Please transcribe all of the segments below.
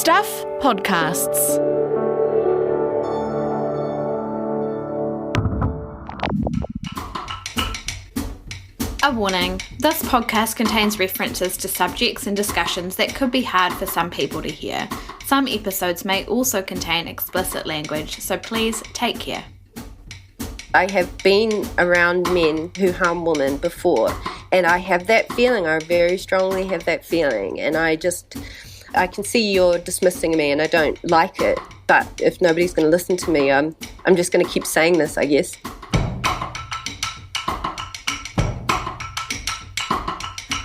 Duff Podcasts. A warning, this podcast contains references to subjects and discussions that could be hard for some people to hear. Some episodes may also contain explicit language, so please take care. I have been around men who harm women before, and I have that feeling. I very strongly have that feeling, and I can see you're dismissing me, and I don't like it. But if nobody's going to listen to me, I'm just going to keep saying this, I guess.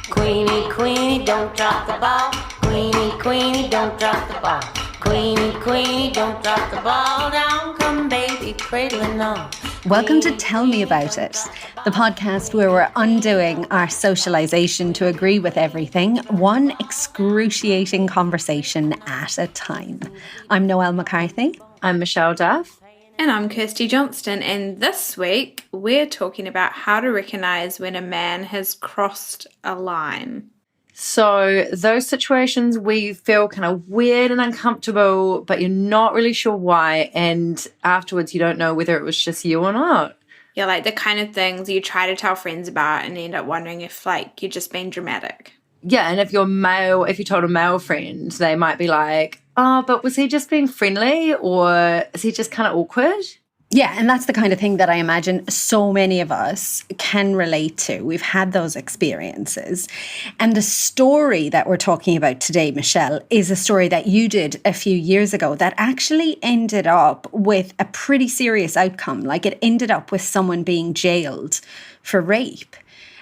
Queenie, Queenie, don't drop the ball. Queenie, Queenie, don't drop the ball. Queenie, Queenie, don't drop the ball. Down come baby, cradling on. Welcome to Tell Me About It, the podcast where we're undoing our socialisation to agree with everything, one excruciating conversation at a time. I'm Noelle McCarthy. I'm Michelle Duff. And I'm Kirsty Johnston, and this week we're talking about how to recognise when a man has crossed a line. So those situations where you feel kind of weird and uncomfortable, but you're not really sure why, and afterwards you don't know whether it was just you or not. Yeah, like the kind of things you try to tell friends about and end up wondering if, like, you're just being dramatic. Yeah, and if you told a male friend, they might be like, oh, but was he just being friendly, or is he just kind of awkward? Yeah, and that's the kind of thing that I imagine so many of us can relate to. We've had those experiences. And the story that we're talking about today, Michelle, is a story that you did a few years ago that actually ended up with a pretty serious outcome. Like, it ended up with someone being jailed for rape.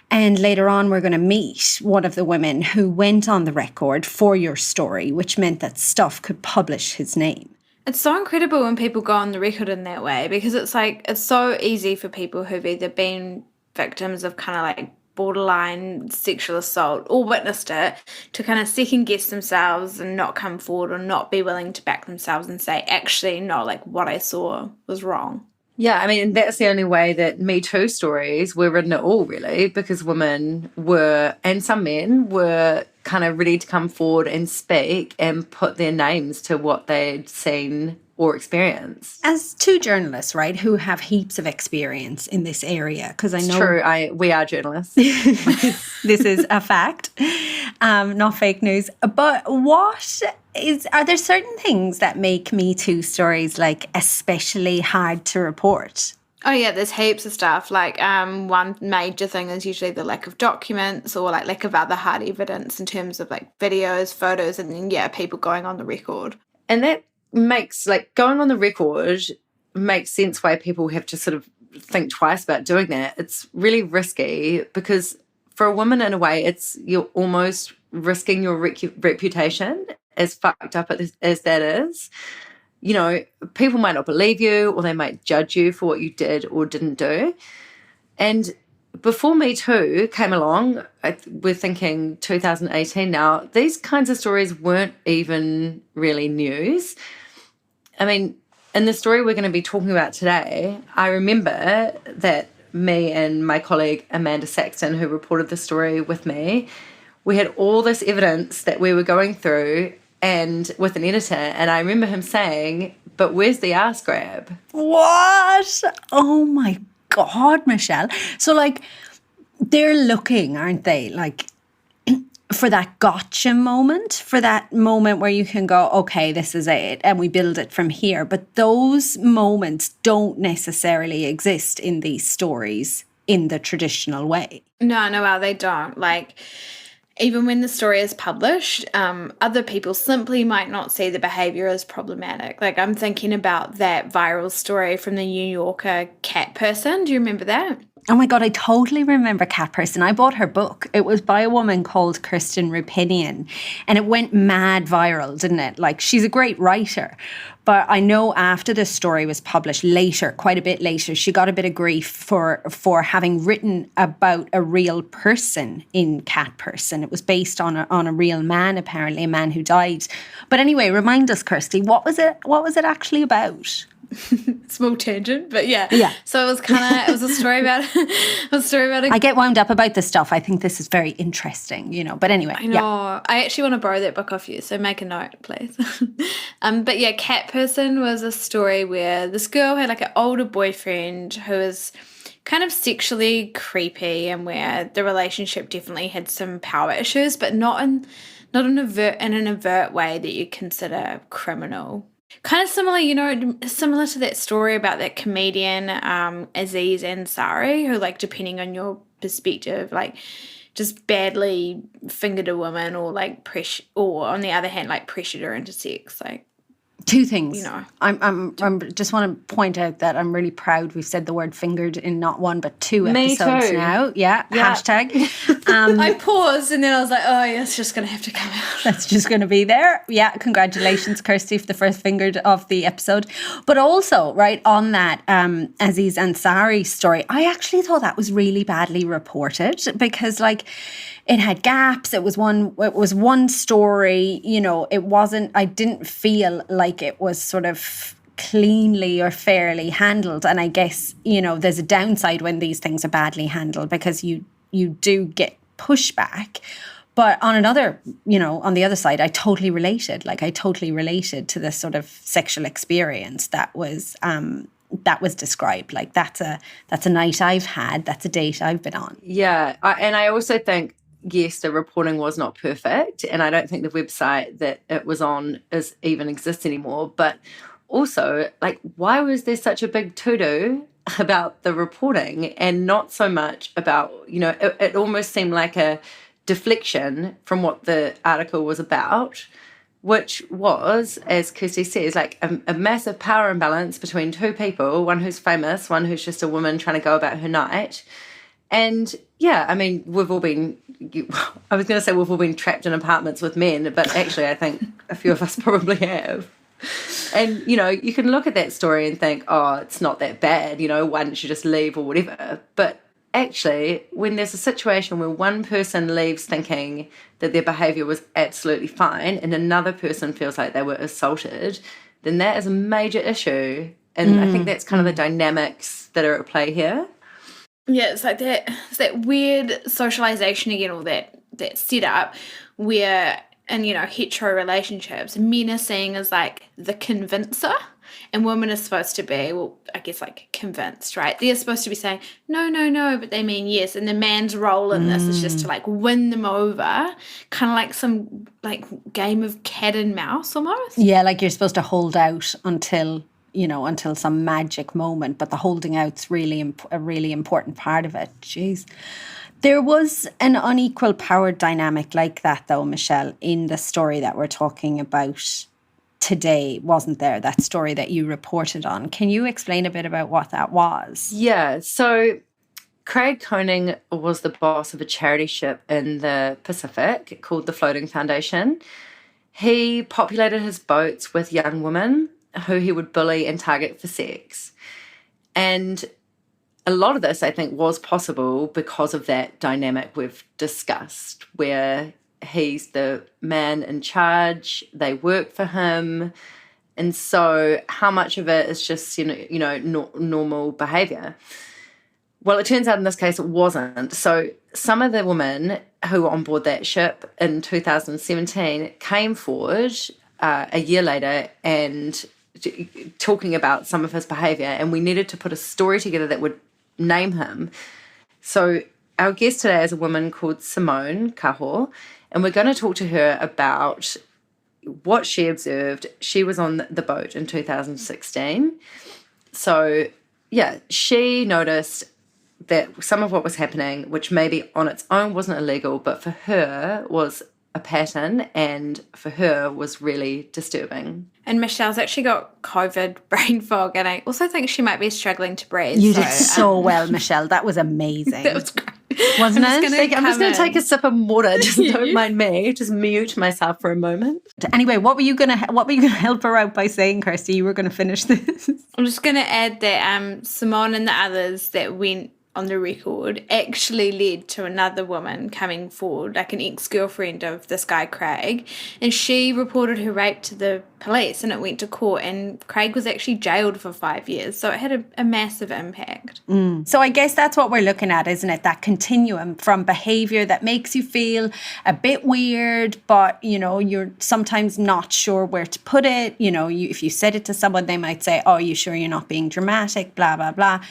And later on, we're going to meet one of the women who went on the record for your story, which meant that Duff could publish his name. It's so incredible when people go on the record in that way, because it's so easy for people who've either been victims of kind of like borderline sexual assault or witnessed it to kind of second guess themselves and not come forward or not be willing to back themselves and say, actually, no, like what I saw was wrong. Yeah, I mean, that's the only way that Me Too stories were written at all, really, because women were, and some men were kind of ready to come forward and speak and put their names to what they'd seen or experienced. As two journalists, right, who have heaps of experience in this area, because I know... It's true, we are journalists. This is a fact, not fake news. But are there certain things that make Me Too stories, like, especially hard to report? Oh, yeah, there's heaps of stuff. Like, one major thing is usually the lack of documents or, like, lack of other hard evidence in terms of, like, videos, photos, and then, yeah, people going on the record. And that makes, like, going on the record makes sense why people have to sort of think twice about doing that. It's really risky because for a woman, in a way, you're almost risking your reputation, as fucked up as that is. You know, people might not believe you, or they might judge you for what you did or didn't do. And before Me Too came along, we're thinking 2018 now, these kinds of stories weren't even really news. I mean, in the story we're going to be talking about today, I remember that me and my colleague Amanda Saxton, who reported the story with me, we had all this evidence that we were going through and with an editor, and I remember him saying, but where's the ass grab? What? Oh my God, Michelle. So, like, they're looking, aren't they, like, for that gotcha moment, for that moment where you can go, okay, this is it, and we build it from here. But those moments don't necessarily exist in these stories in the traditional way. No, well, they don't. Like, even when the story is published, other people simply might not see the behaviour as problematic. Like, I'm thinking about that viral story from the New Yorker cat person. Do you remember that? Oh my God, I totally remember Cat Person. I bought her book. It was by a woman called Kirsten Rupinian, and it went mad viral, didn't it? Like, she's a great writer. But I know after the story was published later, quite a bit later, she got a bit of grief for having written about a real person in Cat Person. It was based on a real man, apparently, a man who died. But anyway, remind us, Kirsty, what was it actually about? small tangent, but yeah. Yeah. So it was a story about I get wound up about this stuff. I think this is very interesting, but anyway. I know. I actually want to borrow that book off you, so make a note, please. But yeah, Cat Person was a story where this girl had like an older boyfriend who was kind of sexually creepy, and where the relationship definitely had some power issues, but not in an overt way that you consider criminal. Kind of similar to that story about that comedian Aziz Ansari, who, like, depending on your perspective, like, just badly fingered a woman, or like or on the other hand, like, pressured her into sex. Like, two things. I'm just want to point out that I'm really proud we've said the word fingered in not one but two episodes now. Yeah. Hashtag. I paused and then I was like, oh yeah, it's just going to have to come out. That's just going to be there. Yeah. Congratulations, Kirsty, for the first fingered of the episode. But also, right, on that Aziz Ansari story, I actually thought that was really badly reported, because, like, it had gaps. It was one story, it wasn't, I didn't feel like it was sort of cleanly or fairly handled. And I guess, there's a downside when these things are badly handled, because you do get pushback. But on the other side, I totally related. Like, I totally related to this sort of sexual experience that was described. Like, that's a night I've had. That's a date I've been on. Yeah. And I also think, yes, the reporting was not perfect, and I don't think the website that it was on even exists anymore. But also, like, why was there such a big to-do about the reporting and not so much about, it almost seemed like a deflection from what the article was about, which was, as Kirsty says, like a massive power imbalance between two people, one who's famous, one who's just a woman trying to go about her night. And yeah, I mean, we've all been trapped in apartments with men, but actually I think a few of us probably have. And, you can look at that story and think, oh, it's not that bad, why don't you just leave or whatever. But actually, when there's a situation where one person leaves thinking that their behaviour was absolutely fine and another person feels like they were assaulted, then that is a major issue. And I think that's kind of the dynamics that are at play here. Yeah, it's like that weird socialization again, or that setup where in, hetero relationships, men are seen as like the convincer, and women are supposed to be, well, I guess, like, convinced, right? They're supposed to be saying, no, but they mean yes. And the man's role in this is just to, like, win them over, kind of like some, like, game of cat and mouse almost. Yeah, like you're supposed to hold out until some magic moment, but the holding out's a really important part of it. Jeez. There was an unequal power dynamic like that, though, Michelle, in the story that we're talking about today, wasn't there? That story that you reported on. Can you explain a bit about what that was? Yeah, so Craig Koenig was the boss of a charity ship in the Pacific called the Floating Foundation. He populated his boats with young women who he would bully and target for sex. And a lot of this, I think, was possible because of that dynamic we've discussed, where he's the man in charge, they work for him, and so how much of it is just, normal behaviour? Well, it turns out in this case it wasn't. So some of the women who were on board that ship in 2017 came forward a year later and talking about some of his behaviour, and we needed to put a story together that would name him. So our guest today is a woman called Simone Cahoe, and we're going to talk to her about what she observed. She was on the boat in 2016. So, yeah, she noticed that some of what was happening, which maybe on its own wasn't illegal, but for her was a pattern, and for her was really disturbing. And Michelle's actually got COVID brain fog, and I also think she might be struggling to breathe. You did so well, Michelle. That was amazing. That was great. Wasn't it? I'm just going to take a sip of water. Just don't mind me. Just mute myself for a moment. Anyway, what were you going to help her out by saying, Kirsty? You were going to finish this. I'm just going to add that Simone and the others that went on the record actually led to another woman coming forward, like an ex-girlfriend of this guy Craig, and she reported her rape to the police and it went to court, and Craig was actually jailed for 5 years, so it had a massive impact. So I guess that's what we're looking at, isn't it? That continuum from behavior that makes you feel a bit weird, but, you're sometimes not sure where to put it. If you said it to someone, they might say, oh, you sure you're not being dramatic, blah, blah, blah,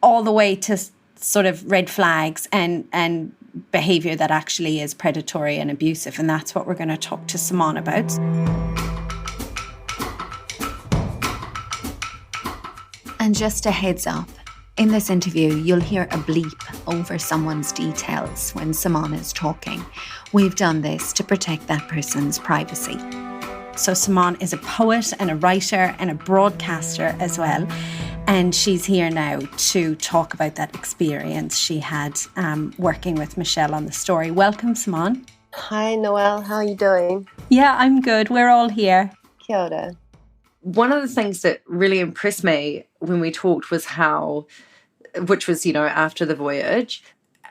all the way to sort of red flags and behavior that actually is predatory and abusive. And that's what we're going to talk to Simone about. And just a heads up, in this interview, you'll hear a bleep over someone's details when Simone is talking. We've done this to protect that person's privacy. So Simone is a poet and a writer and a broadcaster as well. And she's here now to talk about that experience she had working with Michelle on the story. Welcome, Simone. Hi, Noelle. How are you doing? Yeah, I'm good. We're all here. Kia ora. One of the things that really impressed me when we talked was which was, after the voyage,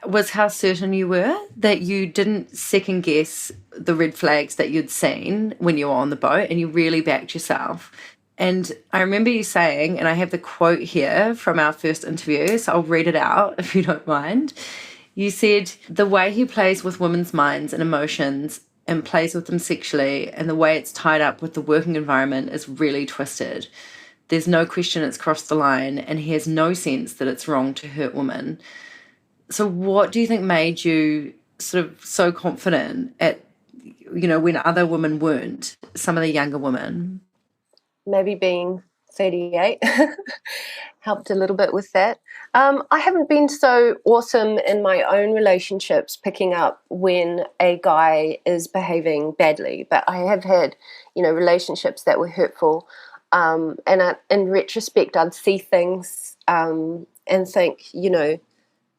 was how certain you were that you didn't second guess the red flags that you'd seen when you were on the boat, and you really backed yourself. And I remember you saying, and I have the quote here from our first interview, so I'll read it out if you don't mind. You said, the way he plays with women's minds and emotions and plays with them sexually, and the way it's tied up with the working environment is really twisted. There's no question it's crossed the line, and he has no sense that it's wrong to hurt women. So what do you think made you sort of so confident when other women weren't, some of the younger women? Maybe being 38 helped a little bit with that. I haven't been so awesome in my own relationships picking up when a guy is behaving badly, but I have had, relationships that were hurtful. And in retrospect, I'd see things and think,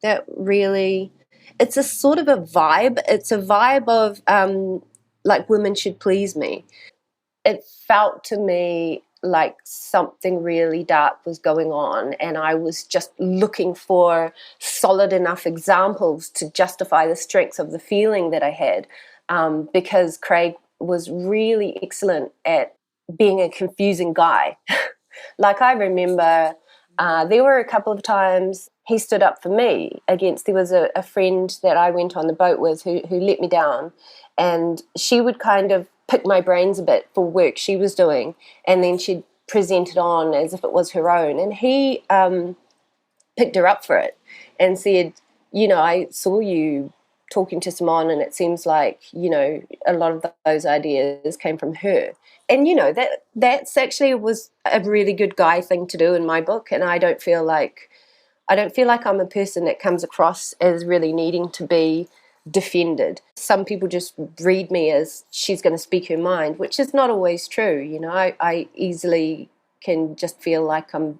that really, it's a sort of a vibe. It's a vibe of like women should please me. It felt to me like something really dark was going on, and I was just looking for solid enough examples to justify the strength of the feeling that I had, because Craig was really excellent at being a confusing guy. Like, I remember there were a couple of times he stood up for me there was a friend that I went on the boat with who let me down, and she would kind of pick my brains a bit for work she was doing, and then she'd present it on as if it was her own, and he picked her up for it and said, I saw you talking to Simone, and it seems like, a lot of those ideas came from her. And, that's actually was a really good guy thing to do in my book, and I don't feel like I'm a person that comes across as really needing to be defended. Some people just read me as she's going to speak her mind, which is not always true. I easily can just feel like I'm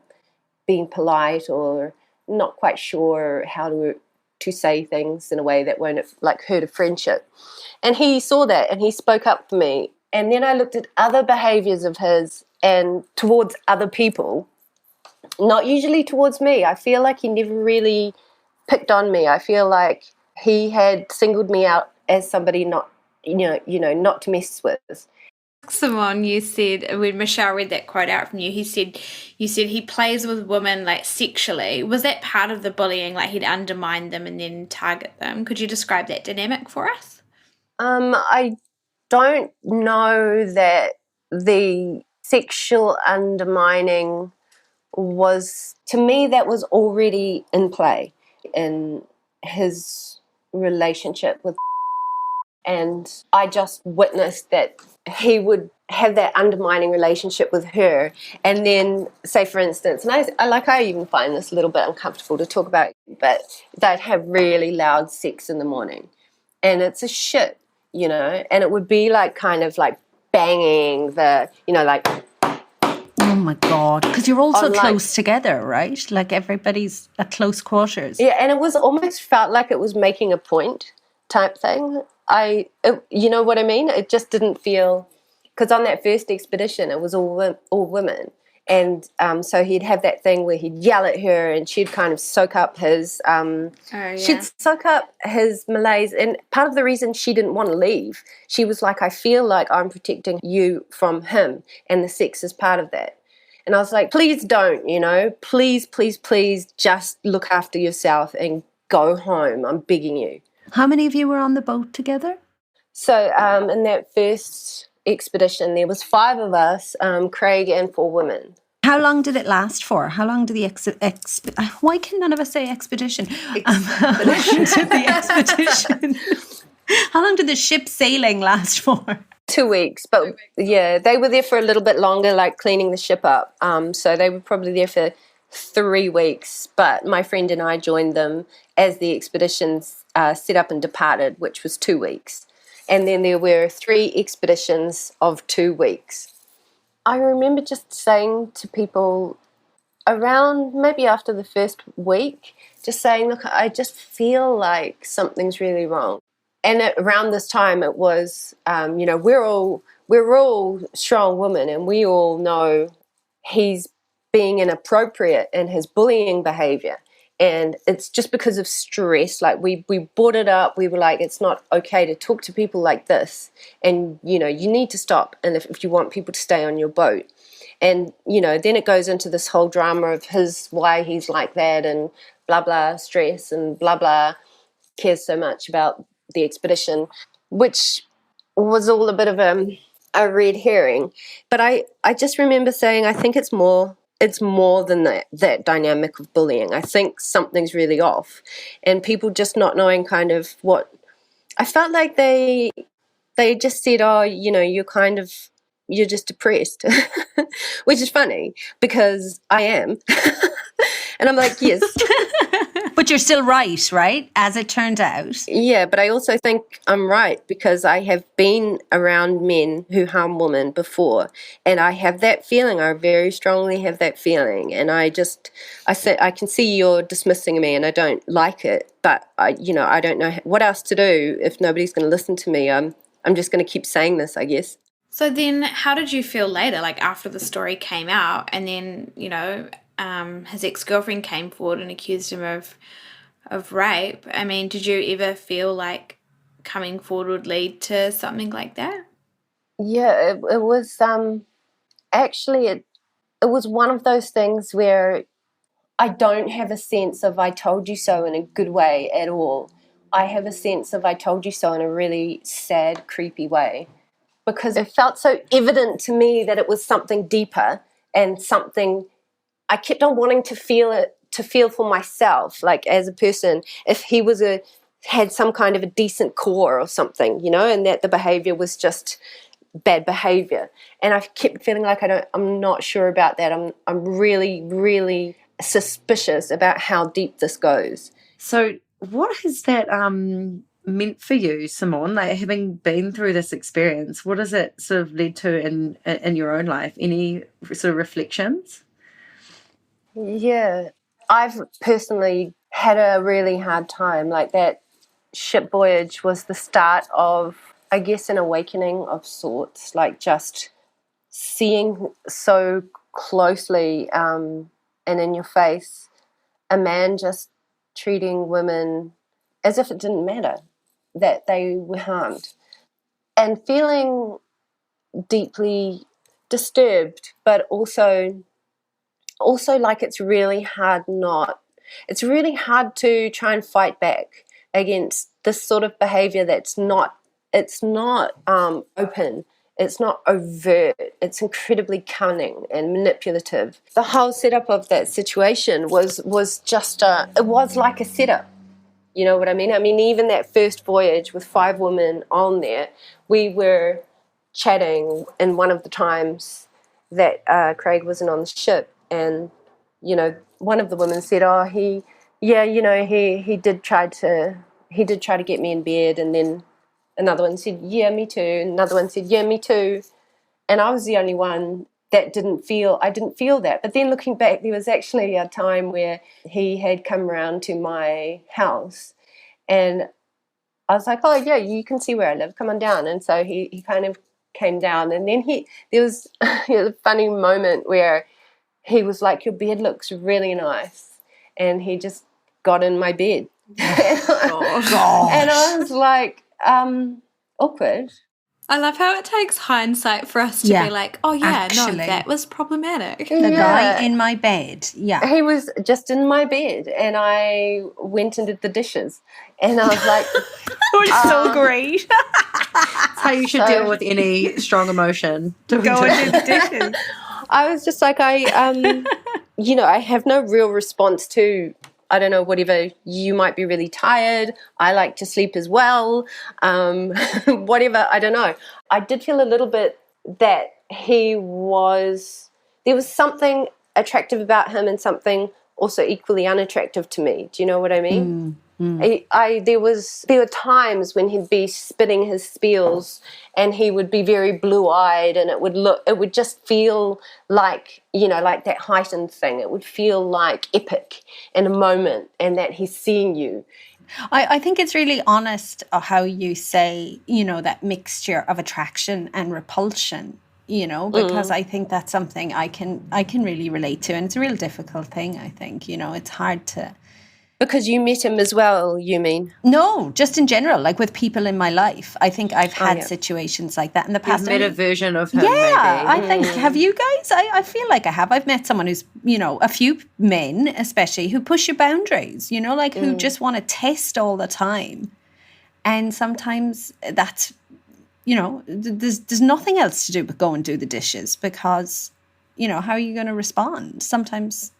being polite or not quite sure how to say things in a way that won't hurt a friendship. And he saw that and he spoke up for me. And then I looked at other behaviors of his and towards other people, not usually towards me. I feel like he never really picked on me. I feel like he had singled me out as somebody not to mess with. Simone, you said, when Michelle read that quote out from you, you said he plays with women like sexually. Was that part of the bullying, like he'd undermine them and then target them? Could you describe that dynamic for us? I don't know that the sexual undermining was, to me, that was already in play in his relationship with, and I just witnessed that he would have that undermining relationship with her, and then say, for instance, and I even find this a little bit uncomfortable to talk about, but they'd have really loud sex in the morning, and it's a shit, and it would be like kind of like banging the, like. Oh my God, because you're all so close together, right? Like everybody's at close quarters. Yeah, and it was almost felt like it was making a point type thing. You know what I mean? It just didn't feel, because on that first expedition, it was all women. And so he'd have that thing where he'd yell at her and she'd kind of soak up his she'd soak up his malaise. And part of the reason she didn't want to leave, she was like, I feel like I'm protecting you from him, and the sex is part of that. And I was like, please don't, please, please, please just look after yourself and go home. I'm begging you. How many of you were on the boat together? So in that first expedition, there was 5 of us, Craig and 4 women. How long did it last for? How long did the why can none of us say expedition? How long did the expedition? How long did the ship sailing last for? 2 weeks, but yeah, they were there for a little bit longer, like cleaning the ship up. So they were probably there for 3 weeks, but my friend and I joined them as the expeditions set up and departed, which was 2 weeks. And then there were 3 expeditions of 2 weeks. I remember just saying to people around maybe after the first week, just saying, look, I just feel like something's really wrong. And around this time it was, we're all strong women, and we all know he's being inappropriate in his bullying behavior. And it's just because of stress. Like we brought it up. We were like, it's not okay to talk to people like this. And, you need to stop. And if you want people to stay on your boat. And, then it goes into this whole drama of why he's like that and blah, blah, stress and blah, blah, cares so much about the expedition, which was all a bit of a red herring. But I just remember saying, I think it's more than that dynamic of bullying. I think something's really off, and people just not knowing kind of what. I felt like they just said, oh, you're just depressed, which is funny because I am. And I'm like, yes. But you're still right? As it turned out. Yeah, but I also think I'm right because I have been around men who harm women before, and I have that feeling. I very strongly have that feeling, and I said, I can see you're dismissing me, and I don't like it, but I don't know what else to do if nobody's going to listen to me. I'm just going to keep saying this, I guess. So then how did you feel later, like after the story came out and then, his ex-girlfriend came forward and accused him of rape? I mean, did you ever feel like coming forward would lead to something like that? Yeah, it was actually it was one of those things where I don't have a sense of I told you so in a good way at all. I have a sense of I told you so in a really sad, creepy way, because it felt so evident to me that it was something deeper and something I kept on wanting to feel for myself, like as a person, if he had some kind of a decent core or something, and that the behavior was just bad behavior. And I kept feeling like I'm not sure about that. I'm really, really suspicious about how deep this goes. So what has that meant for you, Simone, like having been through this experience? What has it sort of led to in your own life? Any sort of reflections? Yeah, I've personally had a really hard time. Like that ship voyage was the start of, I guess, an awakening of sorts, like just seeing so closely and in your face a man just treating women as if it didn't matter that they were harmed, and feeling deeply disturbed, but also like it's really hard to try and fight back against this sort of behavior that's not open, it's not overt, it's incredibly cunning and manipulative. The whole setup of that situation was just it was like a setup. You know what I mean? I mean, even that first voyage with 5 women on there, we were chatting in one of the times that Craig wasn't on the ship, and one of the women said, "Oh, he did try to get me in bed," and then another one said, "Yeah, me too." And another one said, "Yeah, me too." And I was the only one that I didn't feel that. But then looking back, there was actually a time where he had come around to my house, and I was like, "Oh yeah, you can see where I live. Come on down." And so he kind of came down, and then there was a funny moment where he was like, your bed looks really nice. And he just got in my bed. And I was like, awkward. I love how it takes hindsight for us to be like, oh yeah, no, that was problematic. The guy in my bed. Yeah. He was just in my bed, and I went and did the dishes. And I was like, it was so great. That's how you should deal with any strong emotion. Go and do the dishes. I was just like, I have no real response to, I don't know, whatever, you might be really tired. I like to sleep as well. Whatever, I don't know. I did feel a little bit that there was something attractive about him and something also equally unattractive to me. Do you know what I mean? There were times when he'd be spitting his spiels and he would be very blue-eyed, and it would just feel like, like that heightened thing. It would feel like epic in a moment, and that he's seeing you. I think it's really honest how you say, that mixture of attraction and repulsion, because I think that's something I can really relate to, and it's a real difficult thing, I think. It's hard to... Because you met him as well, you mean? No, just in general, like with people in my life. I think I've had situations like that in the past. You've met a version of him, maybe. I think, have you guys? I feel like I have. I've met someone who's, a few men especially, who push your boundaries, who just want to test all the time. And sometimes that's, there's nothing else to do but go and do the dishes because, how are you going to respond? Sometimes,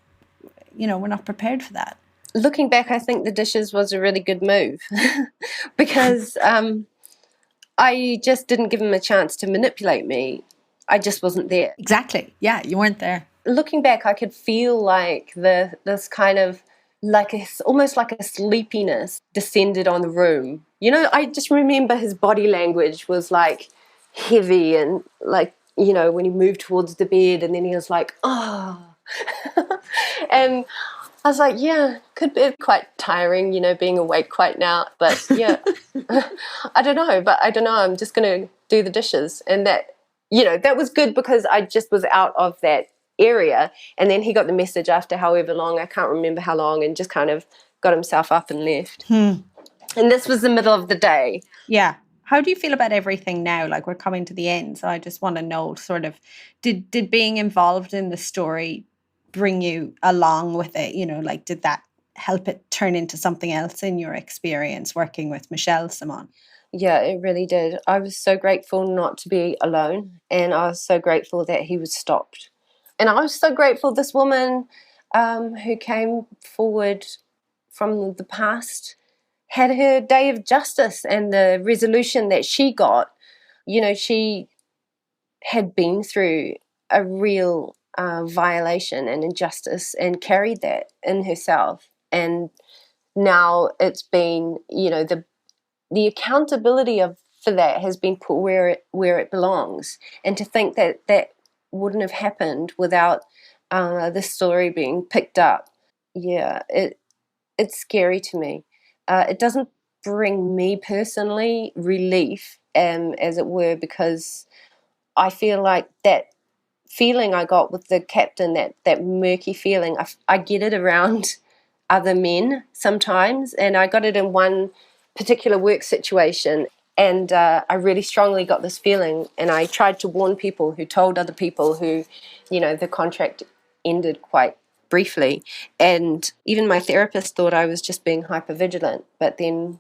we're not prepared for that. Looking back, I think the dishes was a really good move because I just didn't give him a chance to manipulate me. I just wasn't there. Exactly. Yeah, you weren't there. Looking back, I could feel like this kind of almost like a sleepiness descended on the room. I just remember his body language was like heavy and like, when he moved towards the bed and then he was like, oh. And I was like, yeah, could be quite tiring, being awake quite now. But yeah, I don't know. I'm just going to do the dishes. And that, that was good because I just was out of that area. And then he got the message after however long, I can't remember how long, and just kind of got himself up and left. And this was the middle of the day. Yeah. How do you feel about everything now? Like, we're coming to the end. So I just want to know sort of, did being involved in the story bring you along with it? Did that help it turn into something else in your experience working with Michelle Simon? Yeah, it really did. I was so grateful not to be alone, and I was so grateful that he was stopped. And I was so grateful this woman who came forward from the past had her day of justice, and the resolution that she got, she had been through a real violation and injustice and carried that in herself. And now it's been, the accountability for that has been put where it belongs. And to think that wouldn't have happened without this story being picked up, it's scary to me. It doesn't bring me personally relief, as it were, because I feel like that feeling I got with the captain, that murky feeling, I get it around other men sometimes, and I got it in one particular work situation, and I really strongly got this feeling, and I tried to warn people who told other people who, the contract ended quite briefly, and even my therapist thought I was just being hypervigilant. But then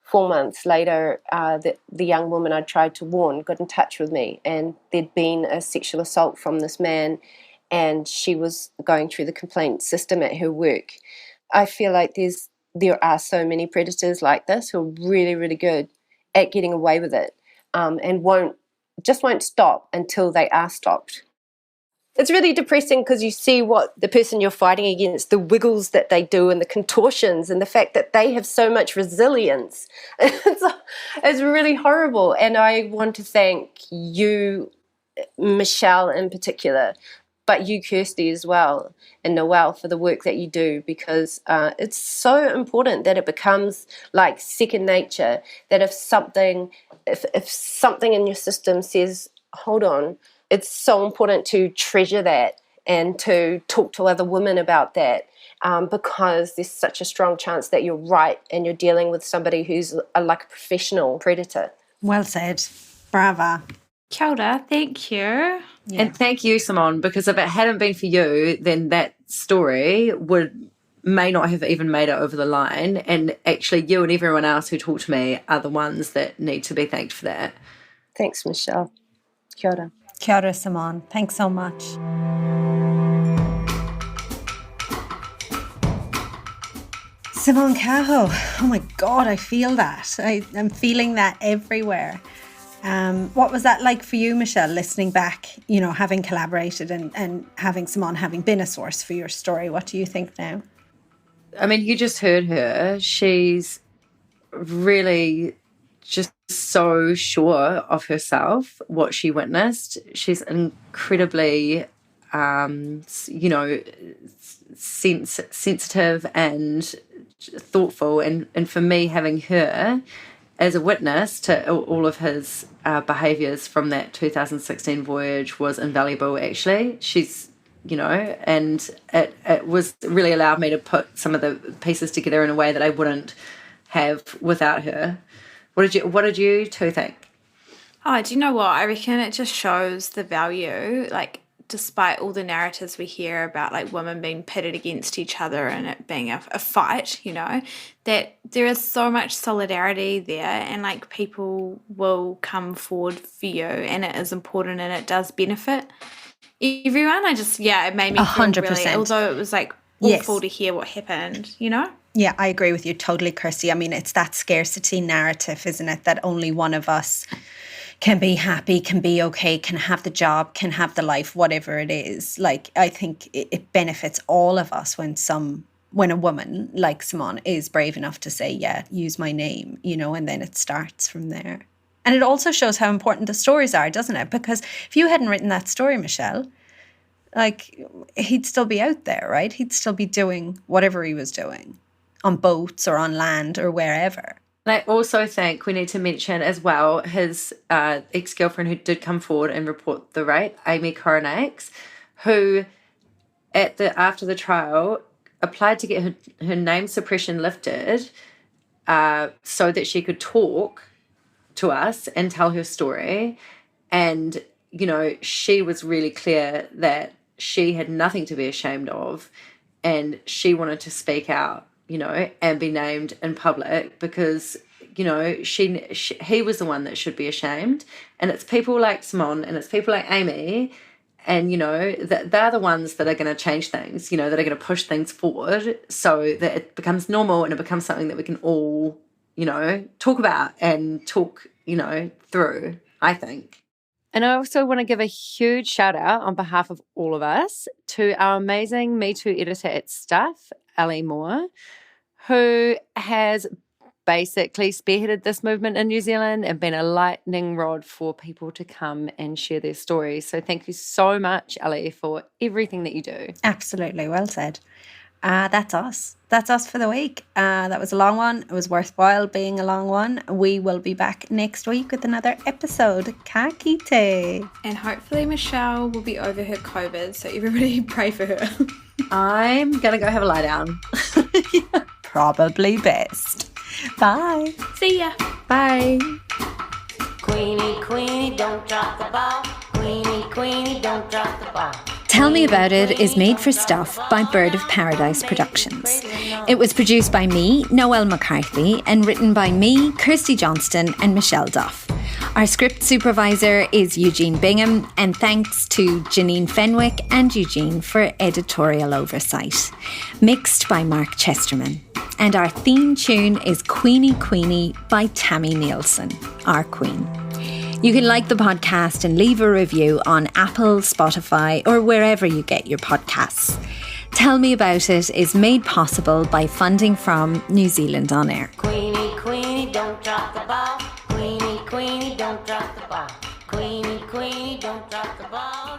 4 months later, the young woman I tried to warn got in touch with me, and there'd been a sexual assault from this man, and she was going through the complaint system at her work. I feel like there are so many predators like this who are really, really good at getting away with it, and won't stop until they are stopped. It's really depressing because you see what the person you're fighting against, the wiggles that they do and the contortions and the fact that they have so much resilience. It's really horrible. And I want to thank you, Michelle in particular, but you, Kirsty, as well, and Noelle, for the work that you do, because it's so important that it becomes like second nature, that if something in your system says, hold on, it's so important to treasure that and to talk to other women about that, because there's such a strong chance that you're right and you're dealing with somebody who's like a professional predator. Well said. Brava. Kia ora, thank you. Yeah. And thank you, Simone, because if it hadn't been for you, then that story may not have even made it over the line. And actually, you and everyone else who talked to me are the ones that need to be thanked for that. Thanks, Michelle. Kia ora. Kia ora, Simone. Thanks so much. Simone Cahill. Oh my God, I feel that. I'm feeling that everywhere. What was that like for you, Michelle, listening back, you know, having collaborated and having Simone having been a source for your story? What do you think now? I mean, you just heard her. She's really just so sure of herself, what she witnessed. She's incredibly, sensitive and thoughtful. And for me, having her as a witness to all of his behaviours from that 2016 voyage was invaluable, actually. She's, and it was really allowed me to put some of the pieces together in a way that I wouldn't have without her. What did you two think? Oh, do you know what? I reckon it just shows the value, like, despite all the narratives we hear about, like, women being pitted against each other and it being a fight, that there is so much solidarity there, and, like, people will come forward for you, and it is important and it does benefit everyone. It made me feel 100%. really, although it was, like, awful to hear what happened, Yeah, I agree with you totally, Kirsty. I mean, it's that scarcity narrative, isn't it? That only one of us can be happy, can be okay, can have the job, can have the life, whatever it is. Like, I think it benefits all of us when a woman like Simone is brave enough to say, yeah, use my name, and then it starts from there. And it also shows how important the stories are, doesn't it? Because if you hadn't written that story, Michelle, like, he'd still be out there, right? He'd still be doing whatever he was doing on boats or on land or wherever. And I also think we need to mention as well his ex-girlfriend who did come forward and report the rape, Amy Coronax, who after the trial applied to get her name suppression lifted so that she could talk to us and tell her story. And, she was really clear that she had nothing to be ashamed of, and she wanted to speak out, and be named in public because, he was the one that should be ashamed. And it's people like Simone and it's people like Amy, and, they're the ones that are going to change things, that are going to push things forward so that it becomes normal and it becomes something that we can all, talk about and talk, through, I think. And I also want to give a huge shout out on behalf of all of us to our amazing Me Too editor at Duff, Ali Moore, who has basically spearheaded this movement in New Zealand and been a lightning rod for people to come and share their stories. So thank you so much, Ali, for everything that you do. Absolutely. Well said. That's us. That's us for the week. That was a long one. It was worthwhile being a long one. We will be back next week with another episode. Ka kite. And hopefully Michelle will be over her COVID, so everybody pray for her. I'm going to go have a lie down. Probably best. Bye. See ya. Bye. Queenie, Queenie, don't drop the ball. Queenie, Queenie, don't drop the ball. Tell Me About It is made for Stuff by Bird of Paradise Productions. It was produced by me, Noelle McCarthy, and written by me, Kirsty Johnston, and Michelle Duff. Our script supervisor is Eugene Bingham, and thanks to Janine Fenwick and Eugene for editorial oversight. Mixed by Mark Chesterman. And our theme tune is Queenie Queenie by Tammy Nielsen, our queen. You can like the podcast and leave a review on Apple, Spotify, or wherever you get your podcasts. Tell Me About It is made possible by funding from New Zealand On Air. Queenie, Queenie, don't drop the ball. Queenie, Queenie, don't drop the ball. Queenie, Queenie, don't drop the ball.